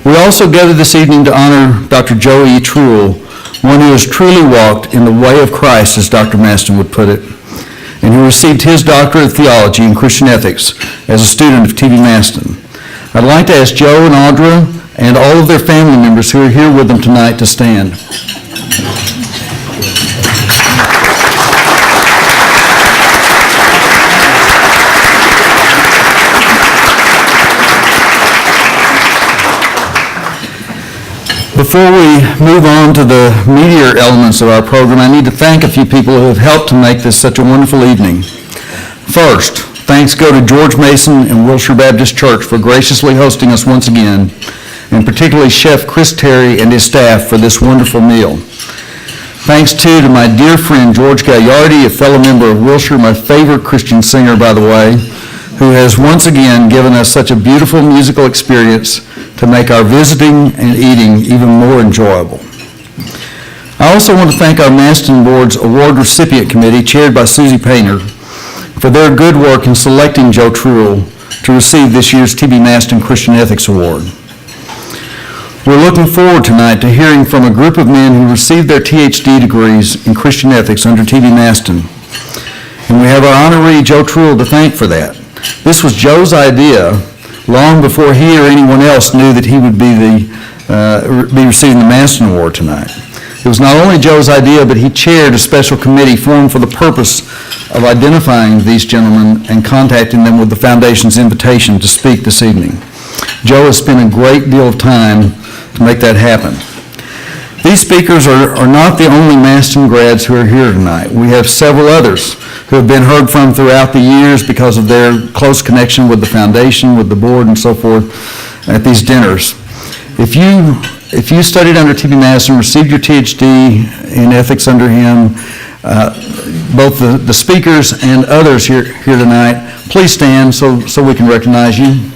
We also gather this evening to honor Dr. Joe E. Truell, one who has truly walked in the way of Christ, as Dr. Maston would put it, and who received his doctorate of theology in Christian ethics as a student of T.B. Maston. I'd like to ask Joe and Audra and all of their family members who are here with them tonight to stand. Before we move on to the meatier elements of our program, I need to thank a few people who have helped to make this such a wonderful evening. First, thanks go to George Mason and Wilshire Baptist Church for graciously hosting us once again, and particularly Chef Chris Terry and his staff for this wonderful meal. Thanks, too, to my dear friend George Gagliardi, a fellow member of Wilshire, my favorite Christian singer, by the way, who has once again given us such a beautiful musical experience to make our visiting and eating even more enjoyable. I also want to thank our Maston Board's Award Recipient Committee, chaired by Susie Painter, for their good work in selecting Joe Truell to receive this year's T.B. Maston Christian Ethics Award. We're looking forward tonight to hearing from a group of men who received their THD degrees in Christian ethics under T.B. Maston. And we have our honoree, Joe Truell, to thank for that. This was Joe's idea long before he or anyone else knew that he would be receiving the Maston Award tonight. It was not only Joe's idea, but he chaired a special committee formed for the purpose of identifying these gentlemen and contacting them with the Foundation's invitation to speak this evening. Joe has spent a great deal of time to make that happen. These speakers are not the only Maston grads who are here tonight. We have several others who have been heard from throughout the years because of their close connection with the Foundation, with the board, and so forth at these dinners. If you studied under T.B. Maston, received your THD in ethics under him, both the speakers and others here tonight, please stand so we can recognize you.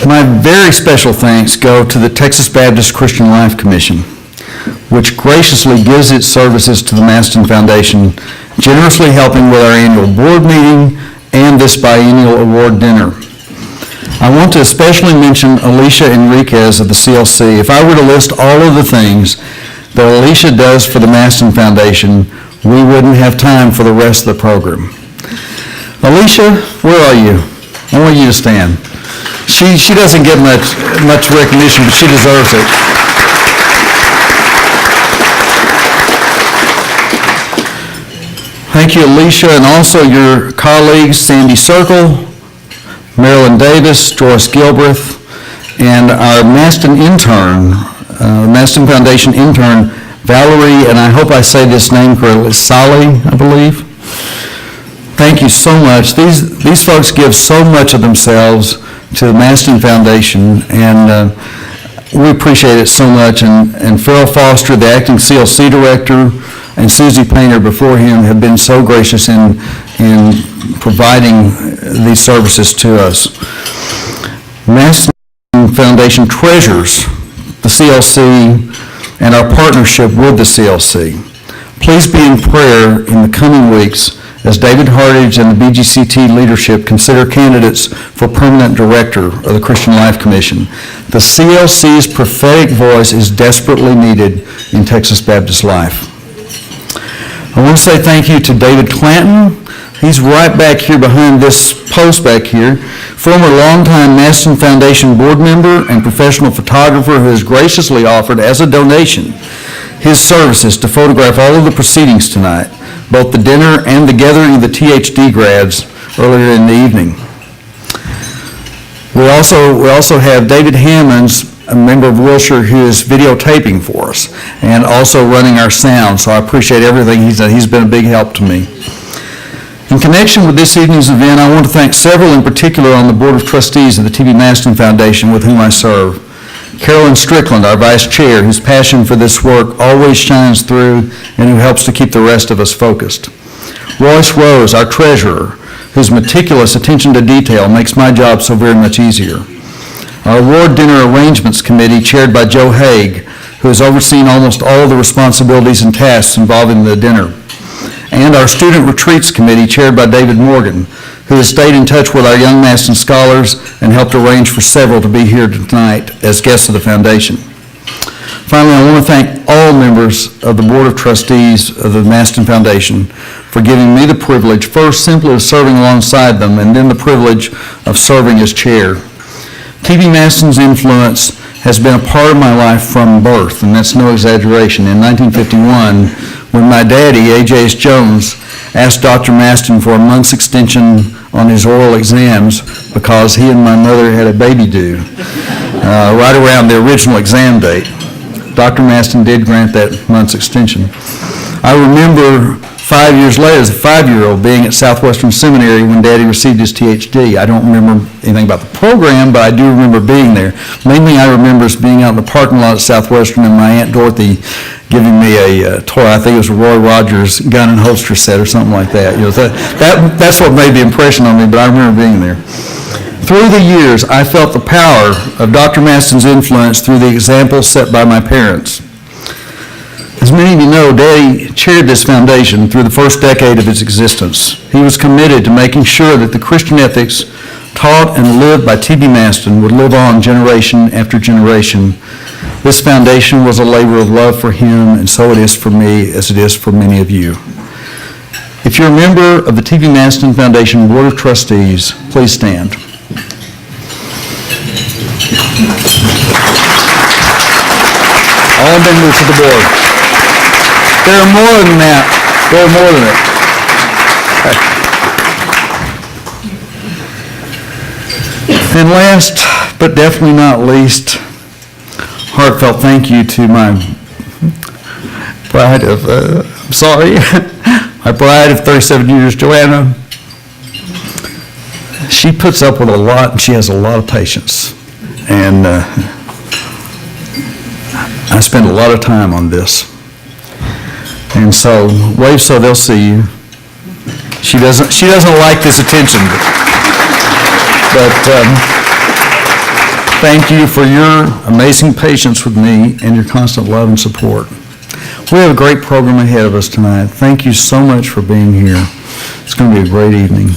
My very special thanks go to the Texas Baptist Christian Life Commission, which graciously gives its services to the Maston Foundation, generously helping with our annual board meeting and this biennial award dinner. I want to especially mention Alicia Enriquez of the CLC. If I were to list all of the things that Alicia does for the Maston Foundation, we wouldn't have time for the rest of the program. Alicia, where are you? I want you to stand. She doesn't get much recognition, but she deserves it. Thank you, Alicia, and also your colleagues, Sandy Circle, Marilyn Davis, Joyce Gilbreth, and our Maston intern, Maston Foundation intern, Valerie, and I hope I say this name correctly, Sally, I believe. Thank you so much. These folks give so much of themselves to the Maston Foundation, and we appreciate it so much. And Farrell Foster, the acting CLC director, and Susie Painter before him have been so gracious in providing these services to us. Maston Foundation treasures the CLC and our partnership with the CLC. Please be in prayer in the coming weeks as David Hartage and the BGCT leadership consider candidates for permanent director of the Christian Life Commission. The CLC's prophetic voice is desperately needed in Texas Baptist life. I want to say thank you to David Clanton. He's right back here behind this post back here, former longtime Maston Foundation board member and professional photographer who has graciously offered as a donation his services to photograph all of the proceedings tonight, both the dinner and the gathering of the THD grads earlier in the evening. We also have David Hammonds, a member of Wilshire, who is videotaping for us and also running our sound, so I appreciate everything he's done. He's been a big help to me. In connection with this evening's event, I want to thank several in particular on the Board of Trustees of the T.B. Maston Foundation with whom I serve. Carolyn Strickland, our Vice Chair, whose passion for this work always shines through and who helps to keep the rest of us focused. Royce Rose, our Treasurer, whose meticulous attention to detail makes my job so very much easier. Our Award Dinner Arrangements Committee, chaired by Joe Haig, who has overseen almost all the responsibilities and tasks involving the dinner. And our Student Retreats Committee, chaired by David Morgan, who has stayed in touch with our young Maston scholars and helped arrange for several to be here tonight as guests of the foundation. Finally, I want to thank all members of the Board of Trustees of the Maston Foundation for giving me the privilege, first simply of serving alongside them, and then the privilege of serving as chair. T.B. Maston's influence has been a part of my life from birth, and that's no exaggeration. In 1951, when my daddy, A.J.S. Jones, asked Dr. Maston for a month's extension on his oral exams because he and my mother had a baby due right around the original exam date. Dr. Maston did grant that month's extension. I remember 5 years later, as a 5-year-old, being at Southwestern Seminary when Daddy received his THD. I don't remember anything about the program, but I do remember being there. Mainly I remember us being out in the parking lot at Southwestern and my Aunt Dorothy giving me a toy. I think it was a Roy Rogers gun and holster set or something like that. You know, that's what made the impression on me, but I remember being there. Through the years, I felt the power of Dr. Maston's influence through the example set by my parents. As many of you know, Daddy chaired this foundation through the first decade of its existence. He was committed to making sure that the Christian ethics taught and lived by T.B. Maston would live on generation after generation. This foundation was a labor of love for him, and so it is for me, as it is for many of you. If you're a member of the T.B. Maston Foundation Board of Trustees, please stand. All members of the board. There are more than that. There are more than that. And last, but definitely not least, heartfelt thank you to my bride of, my bride of 37 years, Joanna. She puts up with a lot, and she has a lot of patience. And I spend a lot of time on this. And so, wave so they'll see you. She doesn't like this attention. But thank you for your amazing patience with me and your constant love and support. We have a great program ahead of us tonight. Thank you so much for being here. It's going to be a great evening.